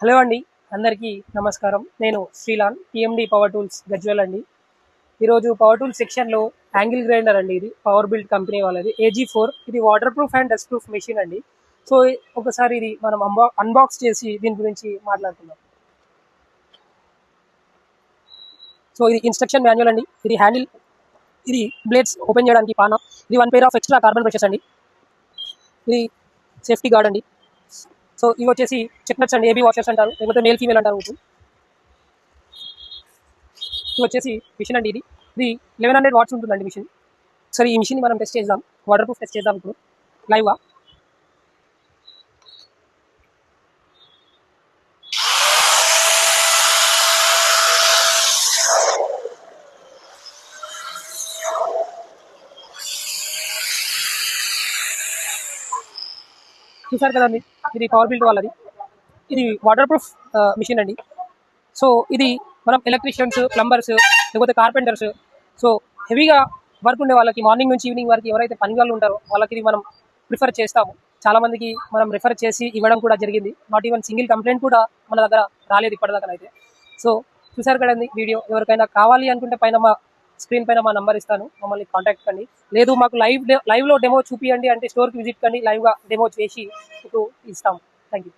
Hello అండి, అందరికీ నమస్కారం. నేను శ్రీలాన్, టీఎండి పవర్ టూల్స్ గజ్వేల్ అండి. ఈరోజు పవర్ టూల్స్ సెక్షన్లో యాంగిల్ గ్రైండర్ అండి. ఇది పవర్ బిల్డ్ కంపెనీ వాళ్ళది AG4. ఇది water proof and dust proof machine అండి. సో ఒకసారి ఇది మనం అన్బాక్స్ చేసి దీని గురించి మాట్లాడుకుందాం. సో ఇది ఇన్స్ట్రక్షన్ మాన్యువల్ అండి. ఇది హ్యాండిల్, ఇది బ్లేడ్స్ ఓపెన్ చేయడానికి పాన, ఇది 1 pair of extra carbon brushes అండి. ఇది సేఫ్టీ గార్డ్ అండి. సో ఇవి వచ్చేసి చెక్నట్స్ అండి, ఏబీ వాషర్స్ అంటారు, లేకపోతే మేల్ ఫీమేల్ అంటారు. ఇది వచ్చేసి మిషన్ అండి. ఇది 1100 వాట్స్ ఉంటుందండి మిషన్. సరే, ఈ మిషన్ని మనం టెస్ట్ చేద్దాం, వాటర్ ప్రూఫ్ టెస్ట్ చేద్దాం ఇప్పుడు లైవ్గా. చూసారు కదండి, ఇది పవర్ బిల్డ్ వాళ్ళది. ఇది వాటర్ ప్రూఫ్ మిషన్ అండి. సో ఇది మనం ఎలక్ట్రీషియన్స్, ప్లంబర్స్, లేకపోతే కార్పెంటర్స్, సో హెవీగా వర్క్ ఉండే వాళ్ళకి, మార్నింగ్ నుంచి ఈవినింగ్ వరకు ఎవరైతే పని వాళ్ళు ఉంటారో వాళ్ళకి ఇది మనం ప్రిఫర్ చేస్తాము. చాలామందికి మనం రిఫర్ చేసి ఇవ్వడం కూడా జరిగింది. నాట్ ఈవెన్ సింగిల్ కంప్లైంట్ కూడా మన దగ్గర రాలేదు ఇప్పటిదాకా అయితే. సో చూసారు కదండి వీడియో. ఎవరికైనా కావాలి అనుకుంటే పైన మా స్క్రీన్ పైన మా నంబర్ ఇస్తాను, మమ్మల్ని కాంటాక్ట్ కండి. లేదు మాకు లైవ్లో డెమో చూపియండి అంటే స్టోర్కి విజిట్ కండి, లైవ్గా డెమో చేసి మీకు ఇస్తాము. Thank you.